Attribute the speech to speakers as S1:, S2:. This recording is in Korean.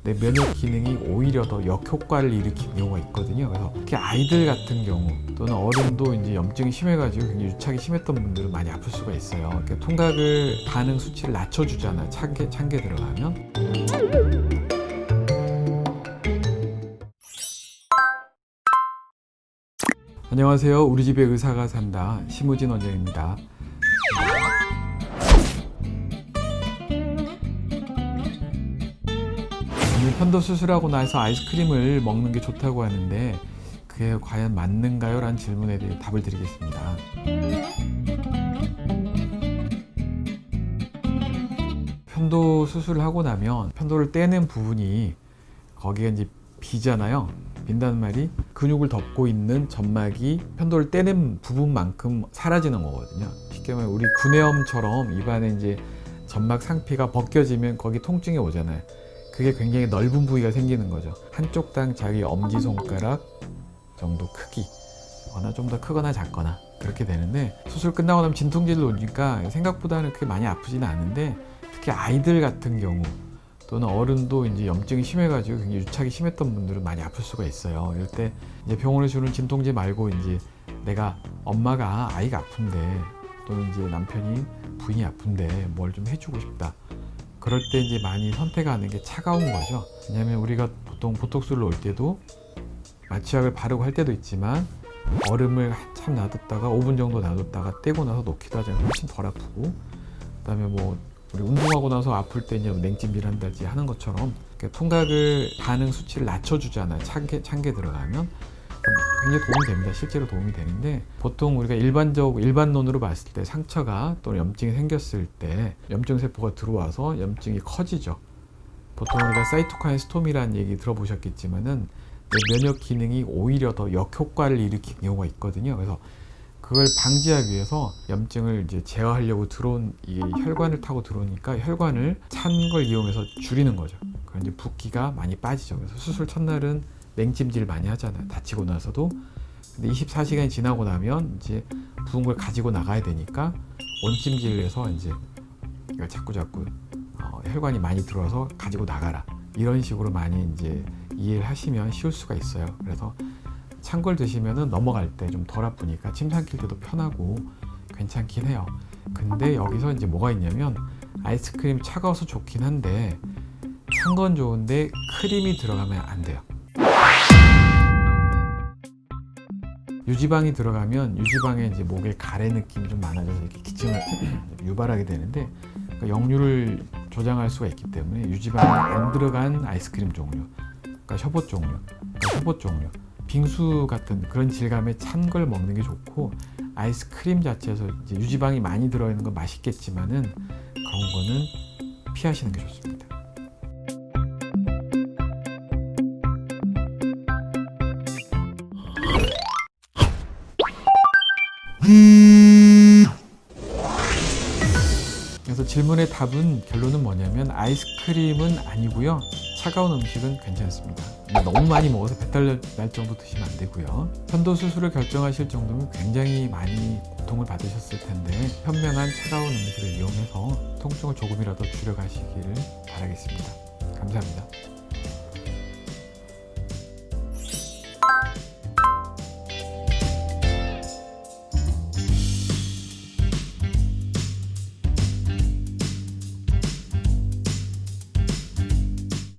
S1: 내 면역 기능이 오히려 더 역효과를 일으키는 경우가 있거든요. 그래서 특히 아이들 같은 경우 또는 어른도 이제 염증이 심해가지고 굉장히 유착이 심했던 분들은 많이 아플 수가 있어요. 그러니까 통각을 반응 수치를 낮춰주잖아요. 찬게 들어가면. 안녕하세요. 우리 집에 의사가 산다. 심우진 원장입니다. 편도 수술하고 나서 아이스크림을 먹는 게 좋다고 하는데 그게 과연 맞는가요? 라는 질문에 대해 답을 드리겠습니다. 편도 수술을 하고 나면 편도를 떼는 부분이 거기가 이제 비잖아요. 빈다는 말이 근육을 덮고 있는 점막이 편도를 떼는 부분만큼 사라지는 거거든요. 쉽게 말하면 우리 구내염처럼 입안에 이제 점막 상피가 벗겨지면 거기 통증이 오잖아요. 그게 굉장히 넓은 부위가 생기는 거죠. 한쪽당 자기 엄지손가락 정도 크기, 거나 좀 더 크거나 작거나 그렇게 되는데, 수술 끝나고 나면 진통제를 놓으니까 생각보다는 그렇게 많이 아프지는 않은데, 특히 아이들 같은 경우 또는 어른도 이제 염증이 심해가지고 굉장히 유착이 심했던 분들은 많이 아플 수가 있어요. 이럴 때 이제 병원에 주는 진통제 말고 이제 내가 엄마가 아이가 아픈데 또는 이제 남편이 부인이 아픈데 뭘 좀 해주고 싶다. 그럴 때 이제 많이 선택하는 게 차가운 거죠. 왜냐하면 우리가 보통 보톡스를 놓을 때도 마취약을 바르고 할 때도 있지만 얼음을 한참 놔뒀다가 5분 정도 놔뒀다가 떼고 나서 놓기도 하잖아요. 훨씬 덜 아프고, 그다음에 뭐 우리 운동하고 나서 아플 때 이제 냉찜질한다지 하는 것처럼 통각을 반응 수치를 낮춰주잖아요. 찬게 들어가면 굉장히 도움이 됩니다. 실제로 도움이 되는데, 보통 우리가 일반론으로 봤을 때 상처가 또는 염증이 생겼을 때 염증 세포가 들어와서 염증이 커지죠. 보통 우리가 사이토카인 스톰이라는 얘기 들어보셨겠지만은 면역 기능이 오히려 더 역효과를 일으키는 경우가 있거든요. 그래서 그걸 방지하기 위해서 염증을 이제 제어하려고 들어온 이 혈관을 타고 들어오니까 혈관을 찬 걸 이용해서 줄이는 거죠. 그럼 이제 붓기가 많이 빠지죠. 그래서 수술 첫날은 냉찜질 많이 하잖아요. 다치고 나서도. 근데 24시간이 지나고 나면 이제 부은 걸 가지고 나가야 되니까 온찜질을 해서 이제 자꾸 혈관이 많이 들어와서 가지고 나가라. 이런 식으로 많이 이제 이해를 하시면 쉬울 수가 있어요. 그래서 찬 걸 드시면은 넘어갈 때 좀 덜 아프니까 침 삼킬 때도 편하고 괜찮긴 해요. 근데 여기서 이제 뭐가 있냐면, 아이스크림 차가워서 좋긴 한데 찬 건 좋은데 크림이 들어가면 안 돼요. 유지방이 들어가면 유지방에 이제 목에 가래 느낌이 좀 많아져서 이렇게 기침을 유발하게 되는데, 그러니까 역류를 조장할 수가 있기 때문에 유지방이 안 들어간 아이스크림 종류, 그러니까 셔봇 종류, 빙수 같은 그런 질감의 찬 걸 먹는 게 좋고, 아이스크림 자체에서 이제 유지방이 많이 들어있는 건 맛있겠지만은 그런 거는 피하시는 게 좋습니다. 그래서 질문의 답은, 결론은 뭐냐면 아이스크림은 아니고요. 차가운 음식은 괜찮습니다. 너무 많이 먹어서 배탈 날 정도 드시면 안 되고요. 편도 수술을 결정하실 정도면 굉장히 많이 고통을 받으셨을 텐데, 현명한 차가운 음식을 이용해서 통증을 조금이라도 줄여가시기를 바라겠습니다. 감사합니다.